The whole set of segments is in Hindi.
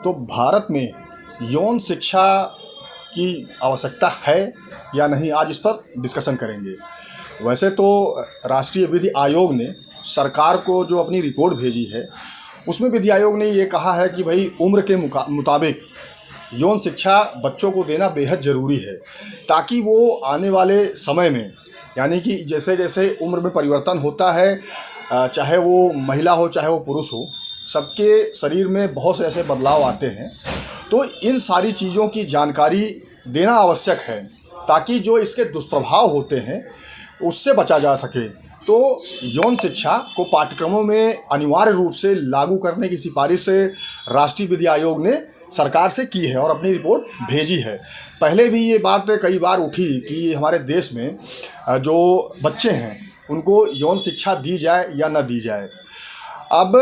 तो भारत में यौन शिक्षा की आवश्यकता है या नहीं, आज इस पर डिस्कशन करेंगे। वैसे तो राष्ट्रीय विधि आयोग ने सरकार को जो अपनी रिपोर्ट भेजी है, उसमें विधि आयोग ने ये कहा है कि भाई उम्र के मुताबिक यौन शिक्षा बच्चों को देना बेहद ज़रूरी है, ताकि वो आने वाले समय में, यानी कि जैसे जैसे उम्र में परिवर्तन होता है, चाहे वो महिला हो चाहे वो पुरुष हो, सबके शरीर में बहुत से ऐसे बदलाव आते हैं। तो इन सारी चीज़ों की जानकारी देना आवश्यक है, ताकि जो इसके दुष्प्रभाव होते हैं उससे बचा जा सके। तो यौन शिक्षा को पाठ्यक्रमों में अनिवार्य रूप से लागू करने की सिफारिश राष्ट्रीय विधि आयोग ने सरकार से की है और अपनी रिपोर्ट भेजी है। पहले भी ये बात कई बार उठी कि हमारे देश में जो बच्चे हैं उनको यौन शिक्षा दी जाए या न दी जाए। अब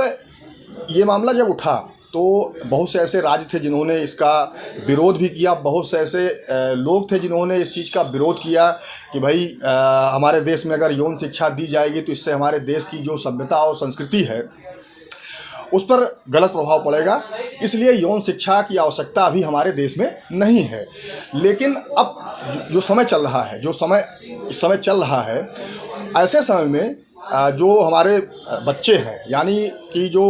ये मामला जब उठा तो बहुत से ऐसे राज्य थे जिन्होंने इसका विरोध भी किया, बहुत से ऐसे लोग थे जिन्होंने इस चीज़ का विरोध किया कि भाई हमारे देश में अगर यौन शिक्षा दी जाएगी तो इससे हमारे देश की जो सभ्यता और संस्कृति है उस पर गलत प्रभाव पड़ेगा, इसलिए यौन शिक्षा की आवश्यकता अभी हमारे देश में नहीं है। लेकिन अब जो समय चल रहा है, इस समय चल रहा है, ऐसे समय में जो हमारे बच्चे हैं, यानी कि जो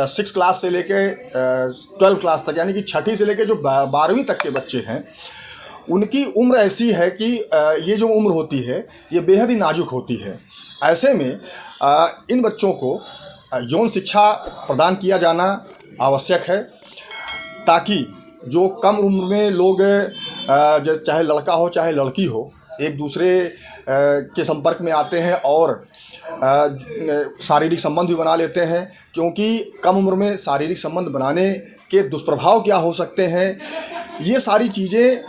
6 क्लास से लेके 12 क्लास तक, यानी कि 6ठी से लेके जो 12वीं तक के बच्चे हैं, उनकी उम्र ऐसी है कि ये जो उम्र होती है ये बेहद ही नाजुक होती है। ऐसे में इन बच्चों को यौन शिक्षा प्रदान किया जाना आवश्यक है, ताकि जो कम उम्र में लोग, चाहे लड़का हो चाहे लड़की हो, एक दूसरे के संपर्क में आते हैं और शारीरिक संबंध भी बना लेते हैं। क्योंकि कम उम्र में शारीरिक संबंध बनाने के दुष्प्रभाव क्या हो सकते हैं, ये सारी चीज़ें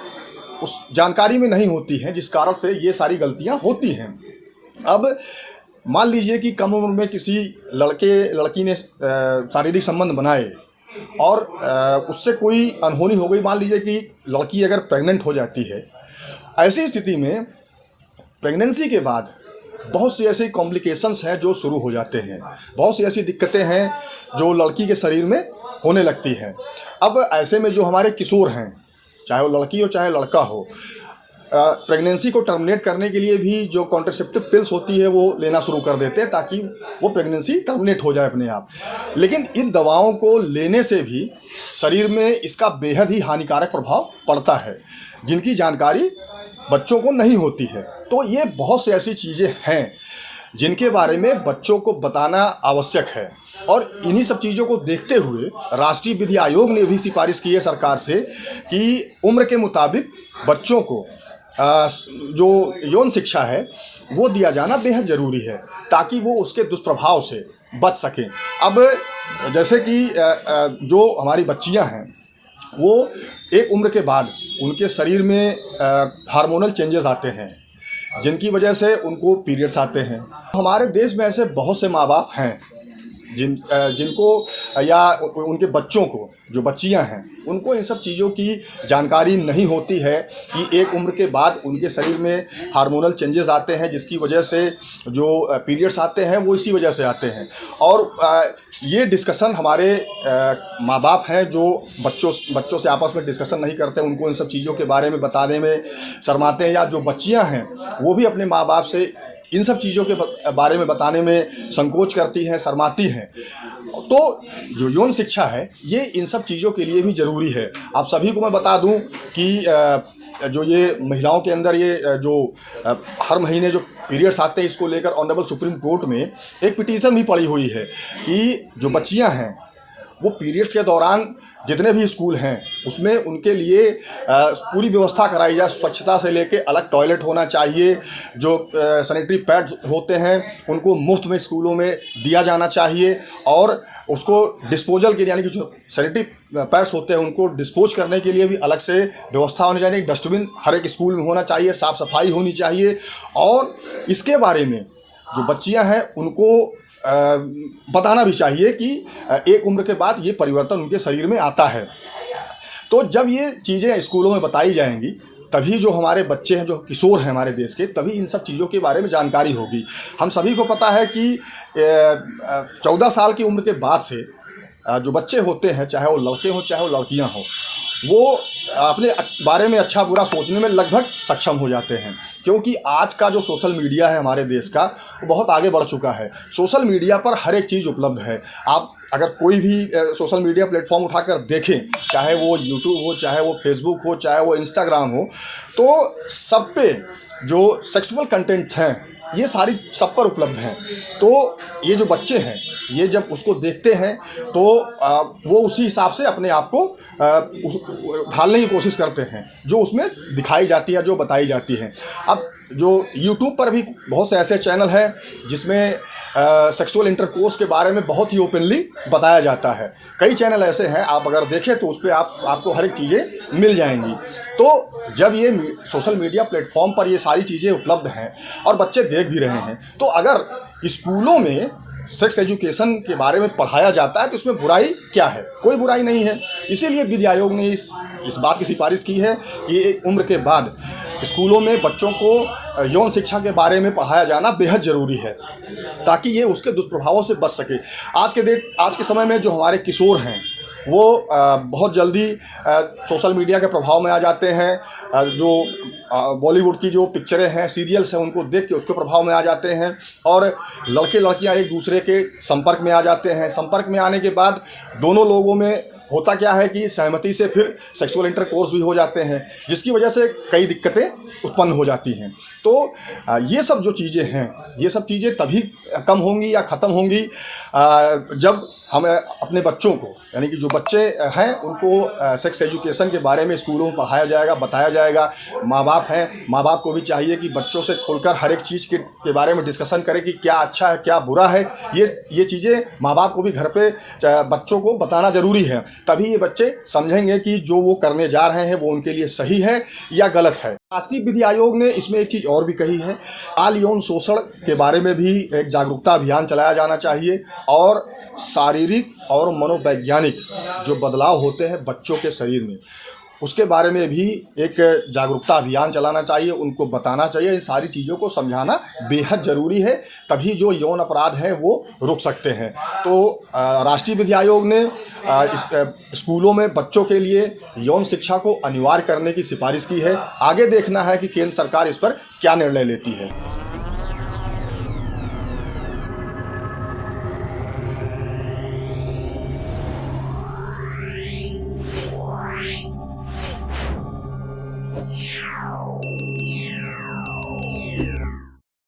उस जानकारी में नहीं होती हैं, जिस कारण से ये सारी गलतियां होती हैं। अब मान लीजिए कि कम उम्र में किसी लड़की ने शारीरिक संबंध बनाए और उससे कोई अनहोनी हो गई। मान लीजिए कि लड़की अगर प्रेग्नेंट हो जाती है, ऐसी स्थिति में प्रेगनेंसी के बाद बहुत सी ऐसी कॉम्प्लिकेशंस हैं जो शुरू हो जाते हैं, बहुत सी ऐसी दिक्कतें हैं जो लड़की के शरीर में होने लगती हैं। अब ऐसे में जो हमारे किशोर हैं, चाहे वो लड़की हो चाहे लड़का हो, प्रेगनेंसी को टर्मिनेट करने के लिए भी जो कॉन्ट्रासेप्टिव पिल्स होती है वो लेना शुरू कर देते हैं, ताकि वो प्रेगनेंसी टर्मिनेट हो जाए अपने आप। लेकिन इन दवाओं को लेने से भी शरीर में इसका बेहद ही हानिकारक प्रभाव पड़ता है, जिनकी जानकारी बच्चों को नहीं होती है। तो ये बहुत सी ऐसी चीज़ें हैं जिनके बारे में बच्चों को बताना आवश्यक है, और इन्हीं सब चीज़ों को देखते हुए राष्ट्रीय विधि आयोग ने भी सिफारिश की है सरकार से कि उम्र के मुताबिक बच्चों को जो यौन शिक्षा है वो दिया जाना बेहद ज़रूरी है, ताकि वो उसके दुष्प्रभाव से बच सकें। अब जैसे कि जो हमारी बच्चियां हैं वो एक उम्र के बाद उनके शरीर में हार्मोनल चेंजेस आते हैं, जिनकी वजह से उनको पीरियड्स आते हैं। हमारे देश में ऐसे बहुत से माँ बाप हैं जिनको या उनके बच्चों को, जो बच्चियां हैं, उनको इन सब चीज़ों की जानकारी नहीं होती है कि एक उम्र के बाद उनके शरीर में हार्मोनल चेंजेस आते हैं, जिसकी वजह से जो पीरियड्स आते हैं वो इसी वजह से आते हैं। और ये डिस्कशन हमारे माँ बाप हैं जो बच्चों से आपस में डिस्कशन नहीं करते, उनको इन सब चीज़ों के बारे में बताने में शर्माते हैं, या जो बच्चियां हैं वो भी अपने माँ बाप से इन सब चीज़ों के बारे में बताने में संकोच करती हैं, शर्माती हैं। तो जो यौन शिक्षा है ये इन सब चीज़ों के लिए भी ज़रूरी है। आप सभी को मैं बता दूं कि जो ये महिलाओं के अंदर ये जो हर महीने जो पीरियड्स आते हैं, इसको लेकर ऑनरेबल सुप्रीम कोर्ट में एक पिटीशन भी पड़ी हुई है कि जो बच्चियां हैं वो पीरियड्स के दौरान जितने भी स्कूल हैं उसमें उनके लिए पूरी व्यवस्था कराई जाए। स्वच्छता से लेके अलग टॉयलेट होना चाहिए, जो सैनिटरी पैड्स होते हैं उनको मुफ्त में स्कूलों में दिया जाना चाहिए, और उसको डिस्पोजल के, यानी कि जो सैनिटरी पैड्स होते हैं उनको डिस्पोज करने के लिए भी अलग से व्यवस्था होनी चाहिए। डस्टबिन हर एक स्कूल में होना चाहिए, साफ़ सफाई होनी चाहिए, और इसके बारे में जो बच्चियाँ हैं उनको बताना भी चाहिए कि एक उम्र के बाद ये परिवर्तन उनके शरीर में आता है। तो जब ये चीज़ें स्कूलों में बताई जाएंगी तभी जो हमारे बच्चे हैं, जो किशोर हैं हमारे देश के, तभी इन सब चीज़ों के बारे में जानकारी होगी। हम सभी को पता है कि 14 साल की उम्र के बाद से जो बच्चे होते हैं, चाहे वो लड़के हों चाहे वो लड़कियां हों, वो अपने बारे में अच्छा बुरा सोचने में लगभग सक्षम हो जाते हैं, क्योंकि आज का जो सोशल मीडिया है हमारे देश का, वो बहुत आगे बढ़ चुका है। सोशल मीडिया पर हर एक चीज़ उपलब्ध है। आप अगर कोई भी सोशल मीडिया प्लेटफॉर्म उठाकर देखें, चाहे वो यूट्यूब हो, चाहे वो फेसबुक हो, चाहे वो इंस्टाग्राम हो, तो सब पे जो सेक्सुअल कंटेंट हैं ये सारी सब पर उपलब्ध हैं। तो ये जो बच्चे हैं, ये जब उसको देखते हैं तो वो उसी हिसाब से अपने आप को ढालने की कोशिश करते हैं जो उसमें दिखाई जाती है, जो बताई जाती है। अब जो यूट्यूब पर भी बहुत से ऐसे चैनल हैं जिसमें सेक्सुअल इंटरकोर्स के बारे में बहुत ही ओपनली बताया जाता है। कई चैनल ऐसे हैं, आप अगर देखें तो उस पर आपको हर एक चीज़ें मिल जाएंगी। तो जब ये सोशल मीडिया प्लेटफॉर्म पर ये सारी चीज़ें उपलब्ध हैं और बच्चे देख भी रहे हैं, तो अगर स्कूलों में सेक्स एजुकेशन के बारे में पढ़ाया जाता है तो इसमें बुराई क्या है? कोई बुराई नहीं है। इसीलिए विधि आयोग ने इस बात की सिफारिश की है कि एक उम्र के बाद स्कूलों में बच्चों को यौन शिक्षा के बारे में पढ़ाया जाना बेहद ज़रूरी है, ताकि ये उसके दुष्प्रभावों से बच सके। आज के समय में जो हमारे किशोर हैं वो बहुत जल्दी सोशल मीडिया के प्रभाव में आ जाते हैं। जो बॉलीवुड की जो पिक्चरें हैं, सीरियल्स हैं, उनको देख के उसके प्रभाव में आ जाते हैं और लड़के लड़कियां एक दूसरे के संपर्क में आ जाते हैं। संपर्क में आने के बाद दोनों लोगों में होता क्या है कि सहमति से फिर सेक्सुअल इंटरकोर्स भी हो जाते हैं, जिसकी वजह से कई दिक्कतें उत्पन्न हो जाती हैं। तो ये सब जो चीज़ें हैं, ये सब चीज़ें तभी कम होंगी या ख़त्म होंगी जब हम अपने बच्चों को, यानी कि जो बच्चे हैं उनको सेक्स एजुकेशन के बारे में स्कूलों में पढ़ाया जाएगा, बताया जाएगा। माँ बाप हैं, माँ बाप को भी चाहिए कि बच्चों से खुलकर हर एक चीज़ के बारे में डिस्कशन करें कि क्या अच्छा है क्या बुरा है। ये चीज़ें माँ बाप को भी घर पे बच्चों को बताना ज़रूरी है, तभी ये बच्चे समझेंगे कि जो वो करने जा रहे हैं वो उनके लिए सही है या गलत है। राष्ट्रीय विधि आयोग ने इसमें एक चीज़ और भी कही है, बाल यौन शोषण के बारे में भी एक जागरूकता अभियान चलाया जाना चाहिए और शारीरिक और मनोवैज्ञानिक जो बदलाव होते हैं बच्चों के शरीर में, उसके बारे में भी एक जागरूकता अभियान चलाना चाहिए, उनको बताना चाहिए। इन सारी चीज़ों को समझाना बेहद ज़रूरी है, तभी जो यौन अपराध हैं वो रुक सकते हैं। तो राष्ट्रीय विधि आयोग ने स्कूलों में बच्चों के लिए यौन शिक्षा को अनिवार्य करने की सिफारिश की है। आगे देखना है कि केंद्र सरकार इस पर क्या निर्णय लेती है।